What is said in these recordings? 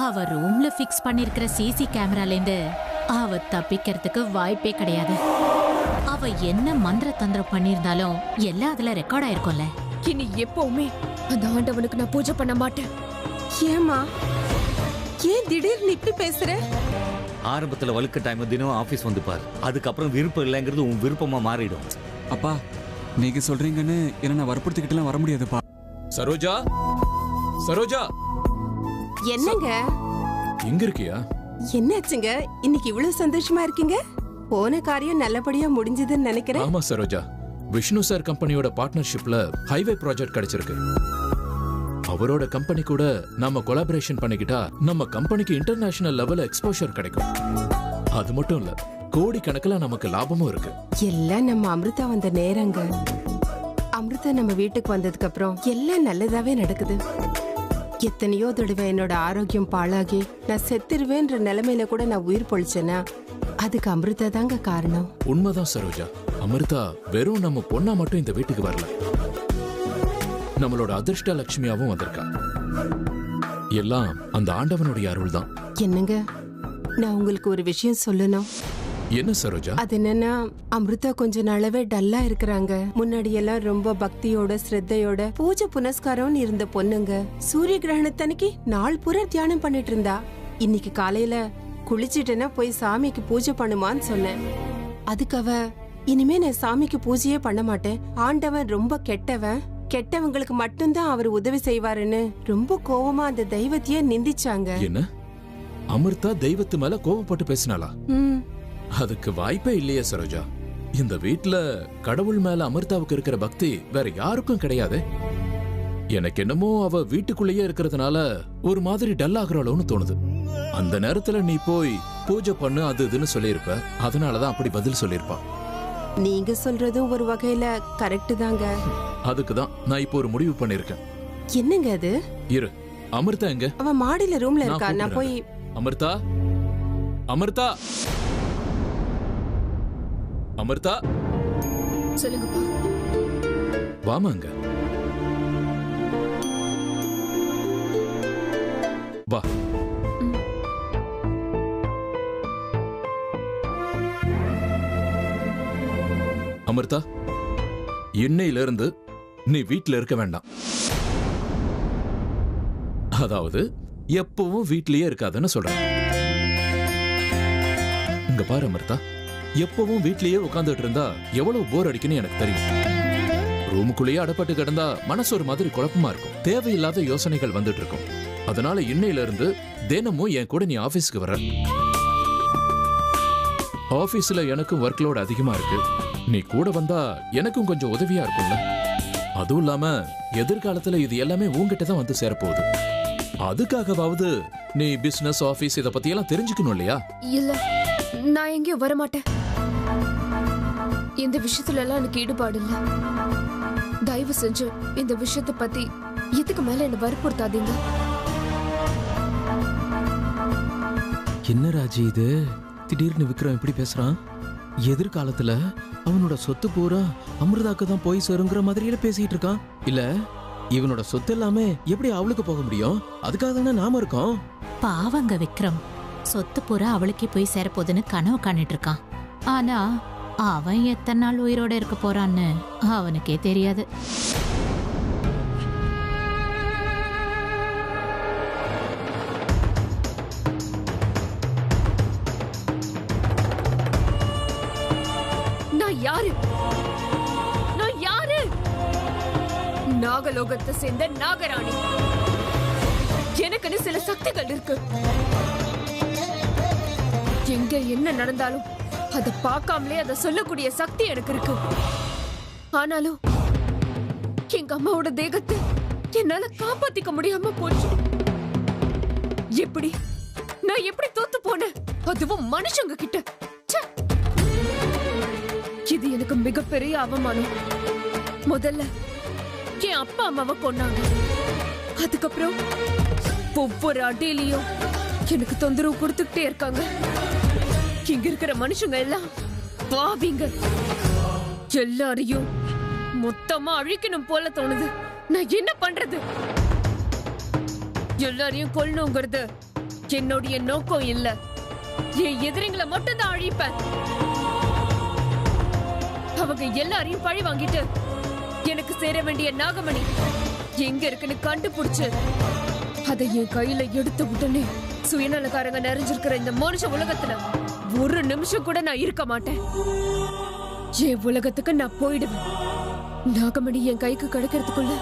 அவ ரூம்ல fix பண்ணிருக்கிற CC கேமரால இருந்து அவ தப்பிக்கிறதுக்கு வாய்ப்பே கிடையாது. அவ என்ன மந்திர தந்திரம் பண்ணிருந்தாலும் எல்லாம் அதுல ரெக்கார்ட் ஆயிருக்கும்ல. இனி எப்பவுமே அந்த ஆண்டவனுக்கு நான் பூஜை பண்ண மாட்டேன். ஏமா ஏன் திடீர்னு இப்படி பேசுற? ஆரம்பத்துல வழுக்க டைம் தினம் ஆபீஸ் வந்து பாரு, அதுக்கப்புறம் விருப்பம் இல்லைங்கிறது உன் விருப்பமா மாறிடும். அப்பா நீங்க சொல்றீங்கன்னு என்ன நான் வற்புறுத்திக்கிட்டுலாம் வர முடியாதுப்பா. சரோஜா, சரோஜா என்னங்க எங்க இருக்கியா? என்னாச்சுங்க இன்னைக்கு இவ்வளவு சந்தோஷமா இருக்கீங்க? போன காரியம் நல்லபடியா முடிஞ்சதுன்னு நினைக்கிறேன். ஆமா சரோஜா, விஷ்ணு சார் கம்பெனியோட பார்ட்னர்ஷிப்ல ஹைவே ப்ராஜெக்ட் கிடைச்சிருக்கு. அவரோட கம்பெனி கூட நாம கொலாபரேஷன் பண்ணிக்கிட்டா நம்ம கம்பெனிக்கு இன்டர்நேஷனல் லெவல்ல எக்ஸ்போஷர் கிடைக்கும். அது மட்டும் இல்ல, கோடி கணக்குல நமக்கு லாபமும் இருக்கு. எல்லாம் நம்ம அமிர்தா வந்த நேரங்க. அமிர்தா நம்ம வீட்டுக்கு வந்ததுக்கு அப்புறம் எல்லாம் நல்லதாவே நடக்குது. எத்தனையோ தடவை என்னோட ஆரோக்கியம் பாழாகி நான் செத்துருவேன்ற நிலைமையில கூட நான் உயிர் பொழிச்சேன்னா அதுக்கு அமிர்தா தாங்க காரணம். உண்மைதான் சரோஜா, அமிர்தா வெறும் நம்ம பொண்ணா மட்டும் இந்த வீட்டுக்கு வரல, நம்மளோட அதிர்ஷ்ட லட்சுமியாவும் வந்திருக்கா. எல்லாம் அந்த ஆண்டவனுடைய அருள் தான். என்னங்க, நான் உங்களுக்கு ஒரு விஷயம் சொல்லணும். என்ன சரோஜா? அது என்னன்னா, அமிர்தா கொஞ்ச நாளாவே டல்லா இருக்கிறாங்க. முன்னாடி எல்லாம் ரொம்ப பக்தியோட ஸ்ரத்தையோட பூஜை புனஸ்காரம்னு இருந்த பொண்ணுங்க சூரிய கிரகணத்தன்னைக்கு நாள் பூரா தியானம் பண்ணிட்டு இருந்தா. இன்னைக்கு காலையில குளிச்சிட்டேன்னா போய் சாமிக்கு பூஜை பண்ணுமான்னு சொன்னேன். அதுக்கு அவ, இனிமே நான் சாமிக்கு பூஜையே பண்ண மாட்டேன், ஆண்டவன் ரொம்ப கெட்டவன், கெட்டவங்களுக்கு மட்டும்தான் அவர் உதவி செய்வாருன்னு ரொம்ப கோவமா அந்த தெய்வத்தையே நிந்திச்சாங்க. என்ன, அமிர்தா தெய்வத்து மேல கோவப்பட்டு பேசினாளா? அதுக்கு வாய்ப்பே இல்லையே சரோஜா. இந்த வீட்ல கடவுள் மேல அமிர்தாவுக்கு இருக்கிற பக்தி வேற யாருக்கும் கிடையாது. எனக்கு என்னமோ அவ வீட்டுக்குள்ளேயே இருக்கிறதுனால ஒரு மாதிரி டல் ஆகுறாளோன்னு தோணுது. அந்த நேரத்துல நீ போய் பூஜை பண்ணு அது இதுன்னு சொல்லியிருப்ப, அதனாலதான் அப்படி பதில் சொல்லியிருப்பா. நீங்க சொல்றதும் ஒரு வகையில கரெக்ட் தாங்க. அதுக்குதான் நான் இப்போ ஒரு முடிவு பண்ணிருக்கேன். என்னங்க அது? இரு, அமிர்தா எங்க? அவ மாடியில ரூம்ல இருக்கா, நான் போய். அமிர்தா, அமிர்தா, அமிர்தா, சொல்லுங்கப்பா. வாமாங்க, வா. அமிர்தா, இன்னையில இருந்து நீ வீட்ல இருக்க வேண்டாம். அதாவது எப்பவும் வீட்லயே இருக்காதுன்னு சொல்றேன். இங்க பாரு அமிர்தா, எப்பவும் வீட்லயே உட்கார்ந்துட்டு இருந்தா எவ்வளவு போர் அடிக்குன்னு எனக்கு தெரியும். ரூமுக்குள்ளேயே அடப்பட்டு கிடந்தா மனசு ஒரு மாதிரி குழப்பமா இருக்கும், தேவையில்லாத யோசனைகள் வந்துட்டு இருக்கும். அதனால இன்னையில இருந்து தினமும் என் கூட நீ ஆபீஸ்க்கு வர. ஆபீஸ்ல எனக்கும் ஒர்க் லோட் அதிகமா இருக்கு, நீ கூட வந்தா எனக்கும் கொஞ்சம் உதவியா இருக்கும்ல. அதுவும் இல்லாம எதிர்காலத்துல இது எல்லாமே உன்கிட்ட தான் வந்து சேரப்போகுது. அதுக்காகவாவது நீ பிசினஸ் ஆபீஸ் இத பத்தி எல்லாம் தெரிஞ்சுக்கணும் இல்லையா? இல்ல, நான் எங்கேயும் வரமாட்டேன். இந்த விஷயத்துல எல்லாம் எனக்கு ஈடுபாடு இல்ல. தயவு செஞ்சு இந்த விஷயத்தை பத்தி இதுக்கு மேல என்ன வற்புறுத்தாதீங்க. என்ன ராஜி இது, திடீர்னு விக்ரம் இப்படி பேசுறான்? எதிர்காலத்துல அவனோட சொத்து பூரா அமிர்தாக்கு தான் போய் சேருங்கிற மாதிரியில பேசிட்டு இருக்கான். இல்ல இவனோட சொத்து எல்லாமே எப்படி அவளுக்கு போக முடியும்? அதுக்காக தானே நாம இருக்கோம். பாவங்க விக்ரம், சொத்து பூரா அவளுக்கே போய் சேரப்போதுன்னு கனவு காணிட்டு இருக்கான். ஆனா அவன் எத்தனை நாள் உயிரோட இருக்க போறான்னு அவனுக்கே தெரியாது. யாரு? நான் யாரு? நாகலோகத்தை சேர்ந்த நாகராணி. எனக்குன்னு சில சக்திகள் இருக்கு. எங்க என்ன நடந்தாலும் அதை பார்க்காமலே அதை சொல்லக்கூடிய சக்தி எனக்கு இருக்கு. ஆனாலும் எங்க அம்மாவோட தேகத்தை என்னால காப்பாத்திக்க முடியாம போச்சு. எப்படி நான் எப்படி தோத்து போனேன், அதுவும் மனுஷங்க கிட்ட. இது எனக்கு மிகப்பெரிய அவமானம். முதல்ல என் அப்பா அம்மாவை கொன்னாங்க, அதுக்கப்புறம் ஒவ்வொரு அடியிலையும் எனக்கு தொந்தரவு கொடுத்துக்கிட்டே இருக்காங்க. இங்க இருக்கிற மனுஷங்க எல்லாம் பாவிங்க. எல்லாரையும் மொத்தமா அழிக்கணும் போல தோணுது. நான் என்ன பண்றது? எல்லாரையும் கொல்லணுங்கிறது என்னுடைய நோக்கம் இல்ல, என் எதிரிங்களை மட்டும் தான் அழிப்பேன். அவங்க எல்லாரையும் பழி வாங்கிட்டு எனக்கு சேர வேண்டிய நாகமணி எங்க இருக்குன்னு கண்டுபிடிச்சு அதை என் கையில எடுத்த உடனே சுயநலக்காரங்க நிறைஞ்சிருக்கிற இந்த மனுஷ உலகத்துல ஒரு நிமிஷம் கூட நான் இருக்க மாட்டேன். என் உலகத்துக்கு நான் போயிடுவேன். நாகமணி என் கைக்கு கிடைக்கிறதுக்குள்ள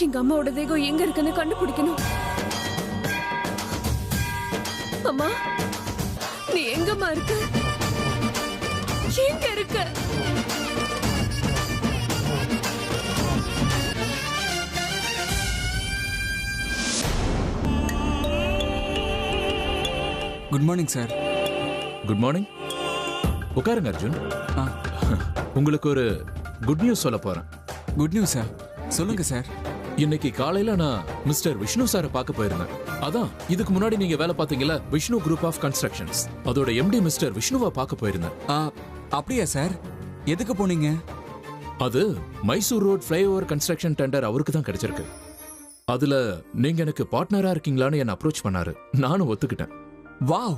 எங்க அம்மாவோட தேகம் எங்க இருக்குன்னு கண்டுபிடிக்கணும். அம்மா, நீ எங்கம்மா இருக்க? எங்க இருக்க? Good morning sir. Good morning. உட்காருங்க அர்ஜுன். உங்களுக்கு ஒரு குட் நியூஸ் சொல்ல போறேன். குட் நியூஸ் சார், சொல்லுங்க சார். இன்னைக்கு காலையில நான் மிஸ்டர் விஷ்ணு சாரை பார்க்க போயிருந்தேன். அதான் இதுக்கு முன்னாடி நீங்க வேலை பார்த்தீங்கல்ல, விஷ்ணு குரூப் ஆஃப் கன்ஸ்ட்ரக்ஷன்ஸ், அதோட எம்டி மிஸ்டர் விஷ்ணுவை பார்க்க போயிருந்தேன். அப்படியா சார்? எதுக்கு போனீங்க? அது Mysore road flyover construction tender அவருக்கு தான் கிடைச்சிருக்கு. அதுல நீங்க எனக்கு பார்ட்னரா இருக்கீங்களான்னு என்ன அப்ரோச் பண்ணாரு. நானும் ஒத்துக்கிட்டேன். Wow,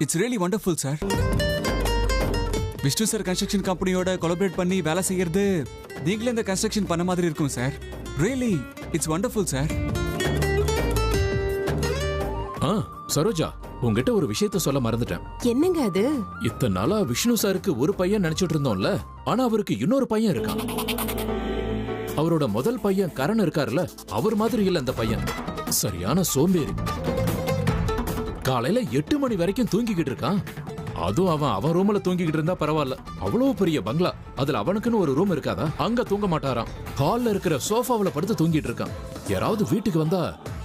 it's really wonderful sir. Vishnu sir construction கம்பெனியோட கொலாபரேட் பண்ணி வேலை செய்யறது நீங்களே இந்த கன்ஸ்ட்ரக்ஷன் பண்ண மாதிரி இருக்கும் sir. Really it's wonderful sir. Saroja, உங்ககிட்ட ஒரு விஷயத்த சொல்ல மறந்துட்டேன். என்னங்க அது? இத்தனை நாளா விஷ்ணு சாருக்கு ஒரு பையன் நினைச்சிட்டு இருந்தோம்ல, ஆனா அவருக்கு இன்னொரு பையன் இருக்கான். அவரோட முதல் பையன் கரண் இருக்காருல்ல, அவர் மாதிரி இல்ல அந்த பையன். சரியான சோம்பேறி. காலையில 8 மணி வரைக்கும் தூங்கிக்கிட்டு இருக்கான். அதுவும் அவன் ரூம்ல தூங்கிக்கிட்டு இருந்தா பரவாயில்ல, அவ்வளவு பெரிய பங்களா, அதுல அவனுக்குன்னு ஒரு ரூம் இருக்காதா? அங்க தூங்க மாட்டாராம். ஹால்ல இருக்கிற சோஃபாவுல படுத்து தூங்கிட்டு இருக்கான். யாராவது வீட்டுக்கு வந்தா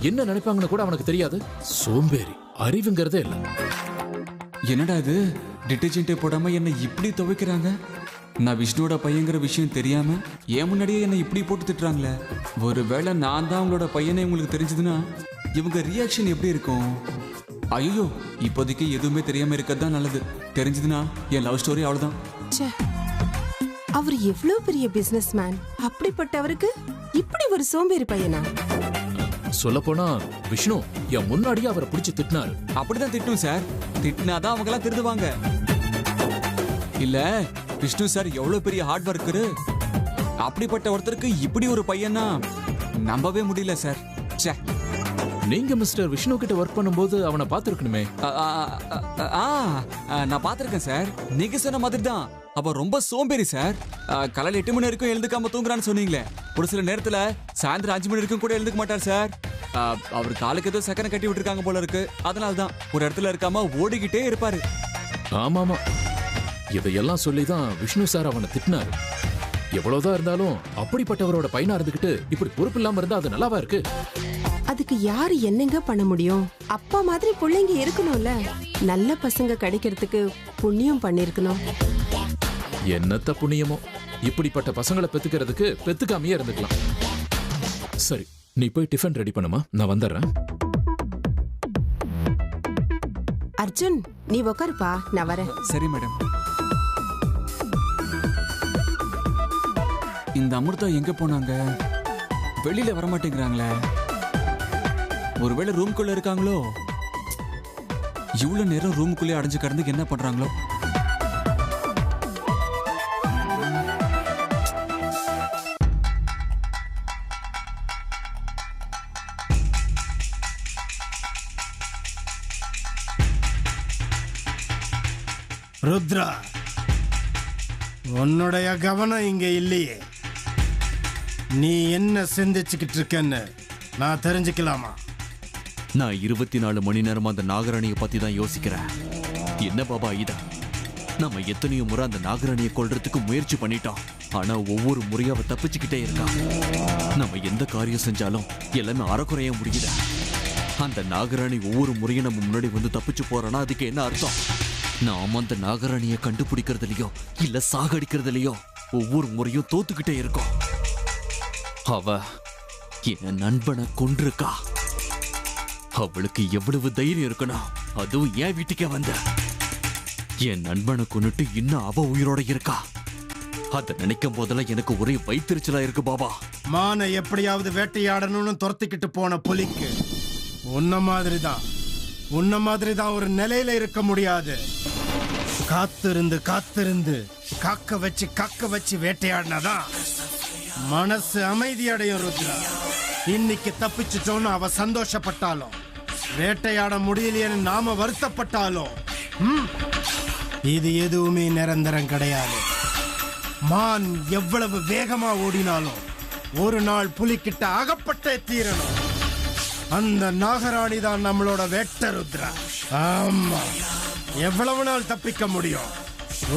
என்ன நினைப்பாங்கன்னு கூட அவனுக்கு தெரியாது. சோம்பேறி, அறிவுங்கிறதே இல்ல. என்னடா இது, டிட்டர்ஜென்ட்டே போடாம என்ன இப்படி துவைக்கிறாங்க? நான் விஷ்ணுவோட பையங்கிற விஷயம் தெரியாம ஏன் முன்னாடியே என்ன இப்படி போட்டு திட்டுறாங்களே. ஒருவேளை நான் தான் அவங்களோட பையனை உங்களுக்கு தெரிஞ்சதுன்னா இவங்க ரியாக்ஷன் எப்படி இருக்கும்? ஐயோ, இப்போதைக்கு எதுவுமே தெரியாம இருக்கதான் நல்லது. தெரிஞ்சதுன்னா என் லவ் ஸ்டோரி அவ்வளவுதான். அவர் எவ்வளவு பெரிய பிசினஸ் மேன், அப்படிப்பட்டவருக்கு இப்படி ஒரு சோம்பேறி பையனா? சொல்ல போனா விஷ்ணு என் முன்னாடியே அவரை பிடிச்சு திட்டினாரு. அப்படிதான் திட்டும் சார். திட்டினாதான் அவங்க எல்லாம் திருந்துவாங்க. இல்ல, விஷ்ணு சார் எவ்வளவு பெரிய ஹார்ட் ஒர்க்கரு. அப்படிப்பட்ட ஒருத்தருக்கு இப்படி ஒரு பையனா நம்பவே முடியல சார். சே, நீங்க மிஸ்டர் விஷ்ணு கிட்ட ஒர்க் பண்ணும்போது அவனை பார்த்திருக்கணுமே. நான் பார்த்திருக்கேன் சார். நீங்க சொன்ன மாதிரி தான் அவன் ரொம்ப சோம்பேறி சார். காலையில் 8 மணி வரைக்கும் எழுந்துக்காம தூங்குறான்னு சொன்னீங்களே, ஒரு சில நேரத்துல சாயந்தரம் 5 மணி வரைக்கும் கூட எழுந்துக்க மாட்டார் சார். அவர் காலுக்கு ஏதோ சக்கரை கட்டி விட்டுருக்காங்க போல இருக்கு. அதனாலதான் ஒரு இடத்துல இருக்காம ஓடிக்கிட்டே இருப்பாரு. ஆமாமா, இதையெல்லாம் சொல்லிதான் விஷ்ணு சார் அவனை திட்டினாரு. எவ்வளவுதான் இருந்தாலும் அப்படிப்பட்டவரோட பையனா இருந்துகிட்டு இப்படி பொறுப்பு இல்லாம இருந்தா அது நல்லாவா இருக்கு? அதுக்கு யாரு என்னங்க பண்ண முடியும்? அப்பா மாதிரி பிள்ளைங்க இருக்கணும்ல. நல்ல பசங்க கிடைக்கிறதுக்கு புண்ணியம் பண்ணிருக்கணும். என்னத்த புண்ணியமோ, இப்படிப்பட்ட பசங்களை பெத்துக்கிறதுக்கு பெத்துக்காமையே இருந்துக்கலாம். சரி, நீ போய் டிஃபன் ரெடி பண்ணுமா, நான் வந்துடுறேன். அர்ஜுன், நீ உட்காருப்பா, நான் வரேன். சரி மேடம். இந்த அமிர்தா எங்க போனாங்க? வெளியில வரமாட்டேங்கிறாங்களே. ஒருவேளை ரூம்குள்ள இருக்காங்களோ? இவ்வளவு நேரம் ரூமுக்குள்ளே அடைஞ்சு கடந்து என்ன பண்றாங்களோ? ருத்ரா, உன்னுடைய கவனம் இங்க இல்லையே. நீ என்ன சிந்திச்சுக்கிட்டு இருக்கன்னு நான் தெரிஞ்சுக்கலாமா? நான் 24 மணி நேரமா அந்த நாகராணியை பத்தி தான் யோசிக்கிறேன். என்ன பாபா இதா, நம்ம எத்தனையோ முறை அந்த நாகராணியை கொல்றதுக்கு முயற்சி பண்ணிட்டோம். ஆனா ஒவ்வொரு முறையும் அவ தப்பிச்சுக்கிட்டே இருக்கா. நம்ம எந்த காரியம் செஞ்சாலும் எல்லாமே அறக்குறையா முடியுத. அந்த நாகராணி ஒவ்வொரு முறையும் நம்ம முன்னாடி வந்து தப்பிச்சு போறானா அதுக்கு என்ன அர்த்தம்? நாம அந்த நாகராணியை கண்டுபிடிக்கிறதுலயோ இல்ல சாகடிக்கிறதுலயோ ஒவ்வொரு முறையும் தோத்துக்கிட்டே இருக்கோம். அவ என் நண்பனை கொன்றிருக்கா. அவளுக்கு எவ்வளவு தைரியம் இருக்கணும், அதுவும் என் வீட்டுக்கே வந்த. என் நண்பனை கொன்னுட்டு இன்னும் அவ உயிரோட இருக்கா. அத நினைக்கும் போதெல்லாம் எனக்கு ஒரே வயிற்றுச்சலா இருக்கு பாபா. மானை எப்படியாவது வேட்டையாடணும்னு துரத்திக்கிட்டு போன புலிக்கு உன்ன மாதிரிதான் உன்ன மாதிரி தான் ஒரு நிலையில இருக்க முடியாது. காத்திருந்து காத்திருந்து காக்க வச்சு வேட்டையாடினாதான் மனசு அமைதி அடையும் ருத்ரா. இன்னைக்கு தப்பிச்சுட்டோன்னு அவ சந்தோஷப்பட்டாலும், வேட்டையாட முடியலையேன்னு நாம வருத்தப்பட்டாலும், இது எதுவுமே நிரந்தரம் கிடையாது. மான் எவ்வளவு வேகமா ஓடினாலும் ஒரு நாள் புலிக்கிட்ட அகப்பட்டே தீரணும். அந்த நாகராணி தான் நம்மளோட வேட்டை ருத்ரா. ஆமா, எவ்வளவு நாள் தப்பிக்க முடியும்?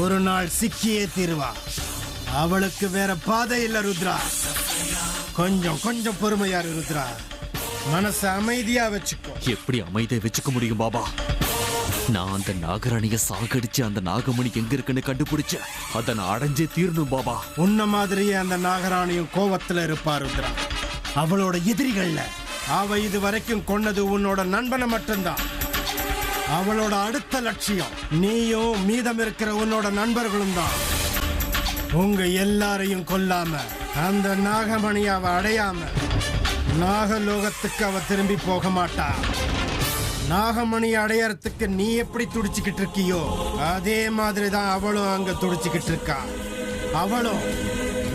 ஒரு நாள் சிக்கியே தீருவா. அவளுக்கு வேற பாதை இல்ல ருத்ரா. கொஞ்சம் கொஞ்சம் பொறுமையா ருத்ரா. மனச அமைதியா வச்சுக்கோ. எப்படி அமைதியை வச்சுக்க முடியும் பாபா? நான் அந்த நாகராணிய சாகடிச்சு அந்த நாகமணி எங்க இருக்குன்னு கண்டுபிடிச்சு அதை நான் அடைஞ்சே தீரணும் பாபா. உன்ன மாதிரியே அந்த நாகராணியும் கோவத்துல இருப்பா ருத்ரா. அவளோட எதிரிகள்ல அவ இது வரைக்கும் கொன்னது உன்னோட நண்பனை மட்டும்தான். அவளோட அடுத்த லட்சியம் நீயும் மீதம் இருக்கிற உன்னோட நண்பர்களும் தான். உங்க எல்லாரையும் கொல்லாம அந்த நாகமணி அவ அடையாம நாகலோகத்துக்கு அவ திரும்பி போக மாட்டா. நாகமணி அடையறதுக்கு நீ எப்படி துடிச்சுக்கிட்டு இருக்கியோ அதே மாதிரி தான் அவளும் அங்க துடிச்சுக்கிட்டு இருக்கா. அவளும்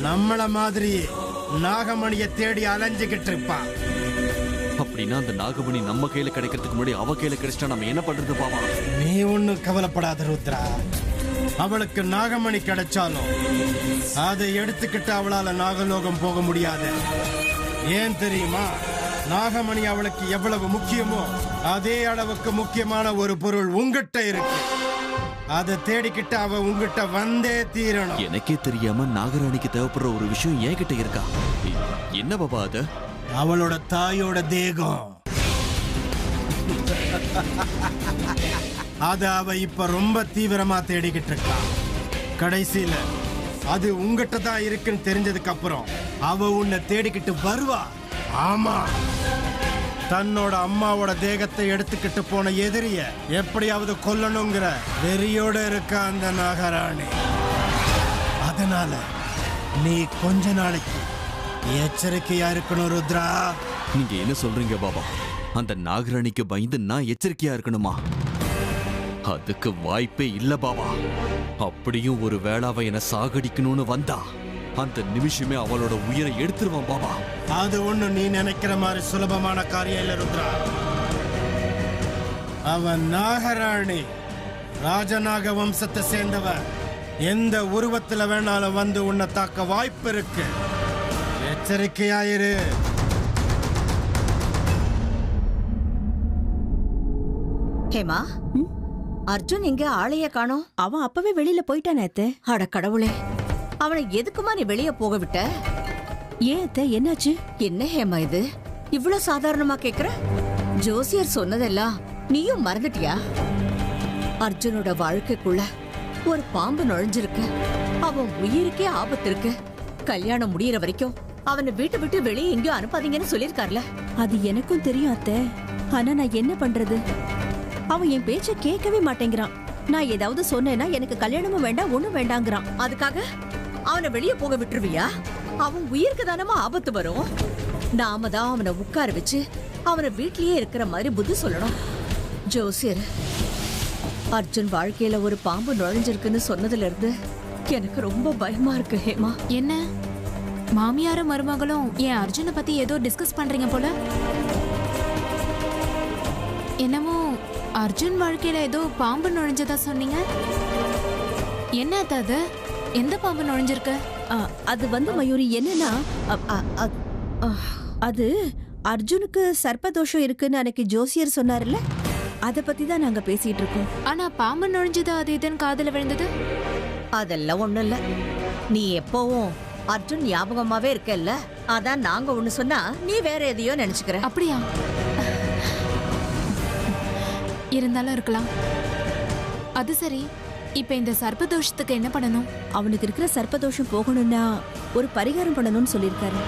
நம்மள மாதிரி நாகமணியை தேடி அலைஞ்சுக்கிட்டு இருப்பா. அப்படின்னா அந்த நாகமணி நம்ம கையில கிடைக்கிறதுக்கு முன்னாடி அவ கையில கிடைச்சிட்டா நம்ம என்ன பண்றது பாபா? நீ ஒன்னும் கவலைப்படாத ருத்ரா. அவளுக்கு நாகமணி கிடைச்சாலும் அதை எடுத்துக்கிட்டு அவளால நாகலோகம் போக முடியாது. ஏன் தெரியுமா? நாகமணி அவளுக்கு எவ்வளவு முக்கியமோ அதே அளவுக்கு முக்கியமான ஒரு பொருள் உங்கிட்ட இருக்கு. அதை தேடிக்கிட்டு அவ உங்கிட்ட வந்தே தீரணும். எனக்கே தெரியாம நாகராணிக்கு தேவைப்படுற ஒரு விஷயம் என்கிட்ட இருக்கா. என்ன பாபா அது? அவளோட தாயோட தேகம். அத அவ இப்ப ரொம்ப தீவிரமா தேடிக்கிட்டு இருக்கா. கடைசியில அது உங்கிட்ட தான் இருக்குன்னு தெரிஞ்சதுக்கு அப்புறம் அவ உன்னை தேடிக்கிட்டு வருவா. ஆமா, தன்னோட அம்மாவோட தேகத்தை எடுத்துக்கிட்டு போன எதிரிய எப்படியாவது கொல்லணுங்கிற வெறியோட இருக்கா அந்த நாகராணி. அதனால நீ கொஞ்ச நாளைக்கு எச்சரிக்கையா இருக்கணும் ருத்ரா. நீங்க என்ன சொல்றீங்க பாபா? அந்த நாகராணிக்கு பயந்து நான் எச்சரிக்கையா இருக்கணுமா? அதுக்கு வாய்ப்பே இல்ல பாபா. அப்படியும் ஒரு வேளாவை என்ன சாகடிக்கணும்னு வந்தா அந்த நிமிஷமே அவளோட உயிரை எடுத்துருவான் பாபா. அது ஒண்ணு நீ நினைக்கிற மாதிரி சுலபமான காரியம் இல்ல ருத்ரா. அவன் நாகராணி ராஜநாக வம்சத்தை சேர்ந்தவ. எந்த உருவத்துல வேணாலும் வந்து உன்னை தாக்க வாய்ப்பு இருக்கு. எச்சரிக்கையாயிரு. ஹேமா, அர்ஜுன் எங்க ஆளைய காணோம்? அவன் அப்பவே வெளியில போயிட்டானே அத்தை. அட கடவுளே, அவனை எதுக்குமா நீ வெளிய போக விட்ட? ஏன் அத்தை, என்னாச்சு? என்ன ஹேமா இது இவ்ளோ சாதாரணமா கேக்குற? ஜோசியர் சொன்னதெல்லாம் நீயும் மறந்துட்டியா? அர்ஜுனோட வாழ்க்கைக்குள்ள ஒரு பாம்பு நுழைஞ்சிருக்கு. அவன் உயிருக்கே ஆபத்து இருக்கு. கல்யாணம் முடியற வரைக்கும் அவனை வீட்டை விட்டு வெளியே எங்கேயும் அனுப்பாதீங்கன்னு சொல்லிருக்காருல. அது எனக்கும் தெரியும் அத்தை. ஆனா நான் என்ன பண்றது? அவன் என் பேச்ச கேட்கவே மாட்டேங்கிறான். நான் ஏதாவது சொன்னேன்னா எனக்கு கல்யாணமும் வேண்டாம் ஒண்ணும் வேண்டாங்கிறான். அதுக்காக அவனை வெளியே போக விட்டுருவியா? அவன் உயிருக்கு தானமா ஆபத்து வரும். நாம தான் அவனை உட்கார வச்சு அவனை வீட்லயே இருக்கிற மாதிரி புத்தி சொல்லணும். ஜோசியர் அர்ஜுன் வாழ்க்கையில ஒரு பாம்பு நுழைஞ்சிருக்குன்னு சொன்னதுல இருந்து எனக்கு ரொம்ப பயமா இருக்கு ஹேமா. என்ன மாமியாரும் மருமகளும் என் அர்ஜுனை பத்தி ஏதோ டிஸ்கஸ் பண்றீங்க போல? என்னமோ அர்ஜுன் வாழ்க்கையில ஏதோ பாம்பு நுழைஞ்சதா சொன்னீங்க. என்ன அது? எந்த பாம்பு நுழைஞ்சிருக்கு? அது வந்து மயூரி என்னன்னா, அது அர்ஜுனுக்கு சர்ப்பதோஷம் இருக்குன்னு அன்னைக்கு ஜோசியர் சொன்னார்ல, அத பத்தி தான் நாங்க பேசிட்டு இருக்கோம். ஆனா பாம்பு நுழைஞ்சது அது இதுன்னு காதுல விழுந்தது. அதெல்லாம் ஒண்ணும் இல்ல. நீ எப்பவும் அர்ஜுன் ஞாபகமாவே இருக்கல்ல, அதான் நாங்க ஒண்ணு சொன்னா நீ வேற எதையோ நினைச்சுக்கிற. அப்படியா? இருந்தாலும் இருக்கலாம். அது சரி, இப்ப இந்த சர்ப்பதோஷத்துக்கு என்ன பண்ணணும்? அவனுக்கு இருக்கிற சர்ப்பதோஷம் போகணும்னா ஒரு பரிகாரம் பண்ணணும்னு சொல்லியிருக்காரு.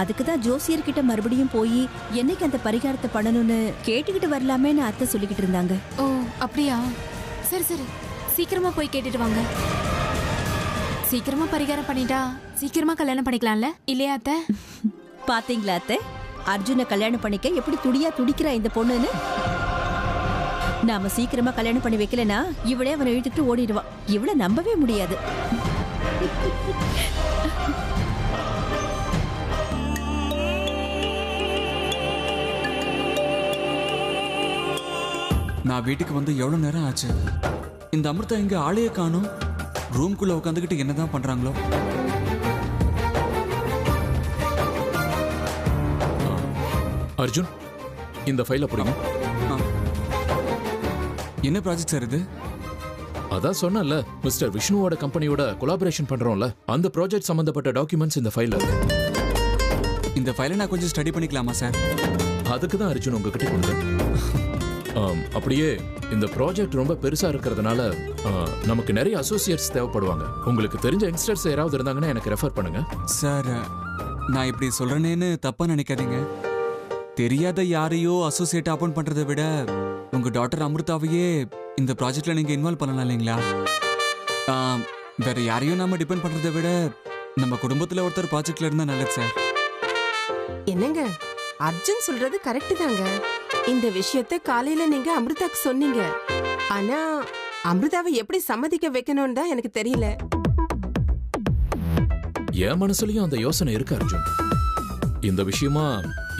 அதுக்கு தான் ஜோசியர் கிட்ட மறுபடியும் போய் என்னைக்கு அந்த பரிகாரத்தை பண்ணணும்னு கேட்டுக்கிட்டு வரலாமேன்னு அத்தை சொல்லிக்கிட்டு இருந்தாங்க. ஓ அப்படியா? சரி சரி, சீக்கிரமா போய் கேட்டுட்டு வாங்க. சீக்கிரமா பரிகாரம் பண்ணிட்டா சீக்கிரமா கல்யாணம் பண்ணிக்கலாம்ல, இல்லையா அத்தை? பாத்தீங்களா அத்தை, அர்ஜுனை கல்யாணம் பண்ணிக்க எப்படி துடியா துடிக்கிறா இந்த பொண்ணுன்னு. நாம சீக்கிரமா கல்யாணம் பண்ணி வைக்கலனா இவளே அவனை இழுத்துட்டு ஓடிடுவா. இவள நம்பவே முடியாது. நான் வீட்டுக்கு வந்து எவ்வளவு நேரம் ஆச்சு? இந்த அமிர்தா இங்க ஆளையே காணும். ரூம்குள்ள உட்காந்துக்கிட்டு என்னதான் பண்றாங்களோ? அர்ஜுன், இந்த ஃபைல புடிங்க. என்ன ப்ராஜெக்ட் சார் இது? அதான் சொன்னல, மிஸ்டர் விஷ்ணுவோட கம்பெனியோட கொலாபரேஷன் பண்றோம்ல, அந்த ப்ராஜெக்ட் சம்பந்தப்பட்ட டாக்குமெண்ட்ஸ் இந்த ஃபைல்ல இருக்கு. இந்த ஃபைலை நான் கொஞ்சம் ஸ்டடி பண்ணிக்கலாமா சார்? அதுக்கு தான் அர்ஜுன் உங்ககிட்ட கொடுத்தேன். அப்படியே இந்த ப்ராஜெக்ட் ரொம்ப பெருசா இருக்கிறதுனால நமக்கு நிறைய அசோசியேட்ஸ் தேவைப்படுவாங்க. உங்களுக்கு தெரிஞ்ச யங்ஸ்டர்ஸ் யாராவது இருந்தாங்கன்னா எனக்கு ரெஃபர் பண்ணுங்க. சார், நான் இப்படி சொல்றேனேன்னு தப்பா நினைக்காதீங்க. தெரியாத யாரையோ அசோசியேட் அப்பாயிண்ட் பண்றதை விட உங்க டாக்டர் அமிர்தாவையே இந்த ப்ராஜெக்ட்ல நீங்க இன்வால்வ் பண்ணலாம் இல்லைங்களா? வேற யாரையும் நாம டிபெண்ட் பண்றதை விட நம்ம குடும்பத்துல ஒருத்தர் ப்ராஜெக்ட்ல இருந்தா நல்லது சார். என்னங்க, அர்ஜுன் சொல்றது கரெக்ட் தாங்க. இந்த விஷயத்தை காலையில நீங்க அமிர்தாக்கு சொன்னீங்க. ஆனா அமிர்தாவை எப்படி சம்மதிக்க வைக்கணும்னு தான் எனக்கு தெரியல. என் மனசுலயும் அந்த யோசனை இருக்கு அர்ஜுன். இந்த விஷயமா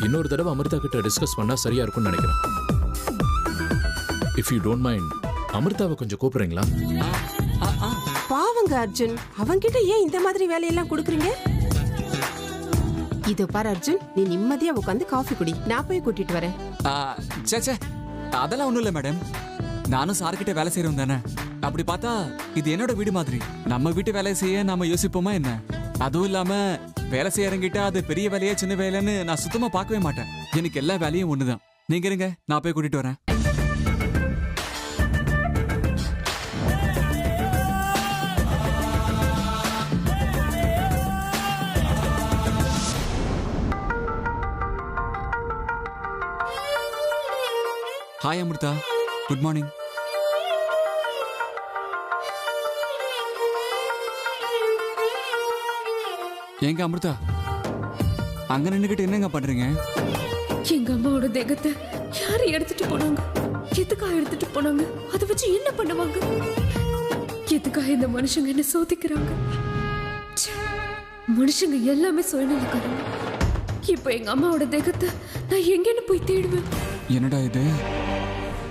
இன்னொரு தடவை அமிர்தா கிட்ட டிஸ்கஸ் பண்ணா சரியா இருக்கும்னு நினைக்கிறேன். இஃப் யூ டோன்ட் மைண்ட், அமிர்தாவை கொஞ்சம் கூப்பிடுறீங்களா? பாவங்க அர்ஜுன், அவன்கிட்ட ஏன் இந்த மாதிரி வேலையெல்லாம் கொடுக்குறீங்க? இது பாரு அர்ஜுன், நீ நிம்மதியா உட்காந்து காஃபி குடி, நான் போய் கூட்டிட்டு வரேன். சே, அதெல்லாம் ஒண்ணும் இல்ல மேடம். நானும் சார்கிட்ட வேலை செய்யறோம் தானே. அப்படி பார்த்தா இது என்னோட வீடு மாதிரி. நம்ம வீட்டு வேலை செய்ய நாம யோசிப்போமா என்ன? அதுவும் இல்லாம வேலை செய்யறங்கிட்ட அது பெரிய வேலையா சின்ன வேலைன்னு நான் சுத்தமா பார்க்கவே மாட்டேன். எனக்கு எல்லா வேலையும் ஒண்ணுதான். நீங்க இருங்க, நான் போய் கூட்டிட்டு வரேன். Hi Amrita, good morning. ஏங்க அமிர்தா, அங்க நின்னுக்கிட்டு என்னங்க பண்றீங்க? எங்க அம்மாவோட தேகத்தை யாரு எடுத்துட்டு போனாங்க? எதுக்காக எடுத்துட்டு போனாங்க? அதை வச்சு என்ன பண்ணுவாங்க? எதுக்காக இந்த மனுஷங்க என்ன சோதிக்கிறாங்க? மனுஷங்க எல்லாமே சுயநலக்காரங்க. இப்ப எங்க அம்மாவோட தேகத்தை நான் எங்கன்னு போய் தேடுவேன்? என்னடா இது,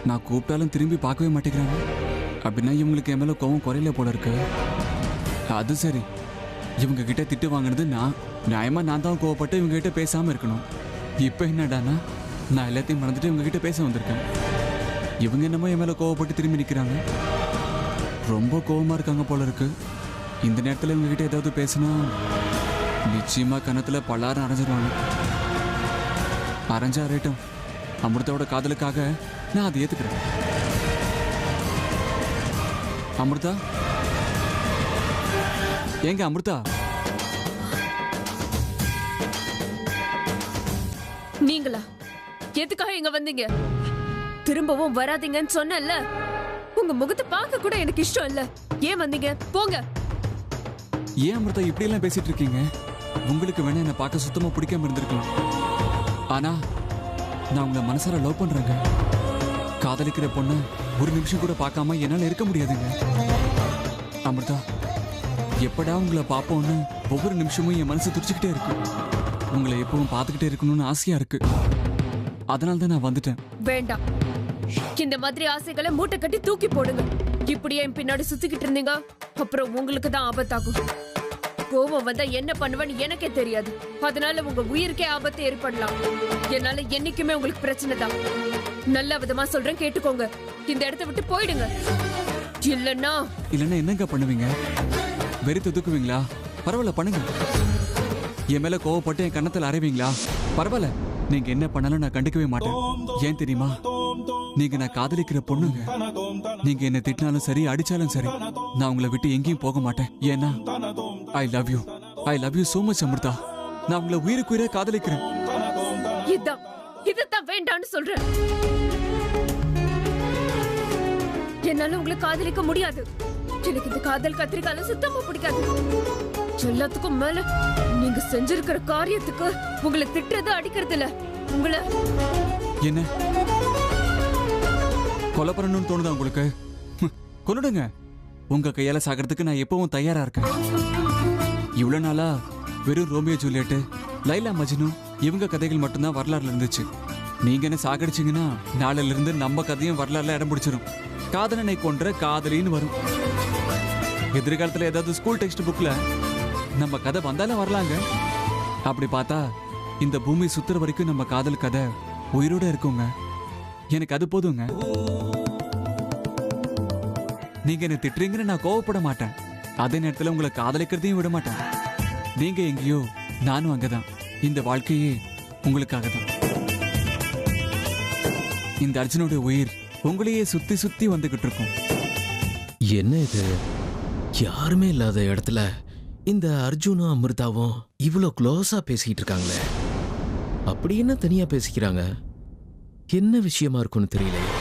நான் கூப்பிட்டாலும் திரும்பி பார்க்கவே மாட்டேங்கிறாங்க. அப்படின்னா இவங்களுக்கு என் மேல கோவம் குறையில போல இருக்கு. அது சரி, இவங்க கிட்ட திட்டு வாங்கினது நியாயமா நான் தான் கோவப்பட்டு இவங்க கிட்ட பேசாம இருக்கணும். இப்ப என்னடானா நான் எல்லாத்தையும் மறந்துட்டு இவங்க கிட்ட பேச வந்திருக்கேன். இவங்க என்னமோ என் மேல கோவப்பட்டு திரும்பி நிக்கிறாங்க. ரொம்ப கோவமா இருக்காங்க போல இருக்கு. இந்த நேரத்துல இவங்க கிட்ட ஏதாவது பேசினா நிச்சயமா கணத்துல பல்லாரம் அரைஞ்சிருவாங்க. அரைஞ்சா ரேட்டும் அமிர்தாவோட காதலுக்காக நான் அதை ஏத்துக்கிறேன். அமிர்தா, ஏங்க அமிர்தா? நீங்களா? எதுக்காக இங்க வந்தீங்க? திரும்பவும் வராதீங்கன்னு சொன்னேன்ல. உங்க முகத்தை பார்க்க கூட எனக்கு இஷ்டம் இல்ல. ஏன் வந்தீங்க? போங்க. ஏன் அமிர்தா இப்படி எல்லாம் பேசிட்டு இருக்கீங்க? உங்களுக்கு வேணா என்ன பார்க்க சுத்தமா பிடிக்காம இருந்திருக்கலாம். ஆனா நான் உங்களை மனசார லவ் பண்றேங்க. காதலிக்கிற பொண்ணு ஒரு நிமிஷம் கூட பார்க்காம என்னால இருக்க முடியாதுங்க. அமிர்தா, எப்படா உங்களை பார்ப்போம்னு ஒவ்வொரு நிமிஷமும் என் மனசு துடிச்சுக்கிட்டே இருக்கு. உங்களை எப்பவும் பார்த்துக்கிட்டே இருக்கணும்னு ஆசையா இருக்கு. அதனால தான் நான் வந்துட்டேன். வேண்டாம், இந்த மாதிரி ஆசைகளை மூட்டை கட்டி தூக்கி போடுங்க. இப்படியே என் பின்னாடி சுத்திக்கிட்டு இருந்தீங்க, அப்புறம் உங்களுக்கு தான் ஆபத்தாகும். கோபம் வந்தா என்ன பண்ணுவேன்னு எனக்கே தெரியாது. அதனால உங்க உயிருக்கே ஆபத்து ஏற்படலாம். என்னால என்னைக்குமே உங்களுக்கு பிரச்சனை தான். நல்ல விதமா சொல்றேன், கேட்டுக்கோங்க. இந்த இடத்தை விட்டு போயிடுங்க. இல்லன்னா என்னங்க பண்ணுவீங்க? வெறித்து தூக்குவீங்களா? பரவாயில்ல, பண்ணுங்க. என் மேல கோவப்பட்டு என் கண்ணத்துல அரைவீங்களா? பரவாயில்ல, நீங்க என்ன பண்ணாலும் நான் கண்டுக்கவே மாட்டேன். ஏன் தெரியுமா? நீங்க நான் காதலிக்கிற பொண்ணுங்க. நீங்க என்ன திட்டினாலும் சரி, அடிச்சாலும் சரி, நான் உங்களை விட்டு எங்கேயும் போக மாட்டேன். ஏன்னா I love you so much Amrita. நான் உங்களை உயிருக்கு உயிரா காதலிக்கிறேன். இதான் வேண்டான்னு சொல்றேன். என்னால உங்களை காதலிக்க முடியாது. எனக்கு இந்த காதல் கத்திரிக்கால சுத்தமா பிடிக்காது. எல்லாத்துக்கும் மேல நீங்க செஞ்சிருக்கிற காரியத்துக்கு உங்களை திட்டுறது அடிக்கிறது இல்ல, உங்களை என்ன கொலை பண்ணணும்னு தோணுதா உங்களுக்கு? கொன்னுடுங்க. உங்க கையால சாகிறதுக்கு நான் எப்பவும் தயாரா இருக்கேன். இவ்வளவு நாளா வெறும் ரோமியோ ஜூலியட், லைலா மஜ்னு இவங்க கதைகள் மட்டும்தான் வரலாறுல இருந்துச்சு. நீங்க என்ன சாகடிச்சீங்கன்னா நாளையில இருந்து நம்ம கதையும் வரலாறுல இடம் பிடிச்சிடும். காதலனை கொன்ற காதலின்னு வரும். எதிர்காலத்துல ஏதாவது ஸ்கூல் டெக்ஸ்ட் புக்ல நம்ம கதை வந்தாலும் வரலாங்க. அப்படி பார்த்தா இந்த பூமி சுத்துற வரைக்கும் நம்ம காதல் கதை உயிரோட இருக்குங்க. எனக்கு அது போதுங்க. நீங்க என்ன திட்டுறீங்கன்னு நான் கோவப்பட மாட்டேன். அதே நேரத்துல உங்களை காதலிக்கிறதையும் விட மாட்டேன். நீங்க எங்கேயோ, நானும் அங்கதான். இந்த வாழ்க்கையே உங்களுக்காக தான். இந்த அர்ஜுனோட உயிர் உங்களையே சுத்தி சுத்தி வந்துகிட்டு இருக்கும். என்ன இது? யாருமே இல்லாத இடத்துல இந்த அர்ஜுனும் அமிர்தாவும் இவ்வளோ க்ளோஸா பேசிக்கிட்டு இருக்காங்களே. அப்படி என்ன தனியா பேசிக்கிறாங்க? என்ன விஷயமா இருக்கும்னு தெரியல.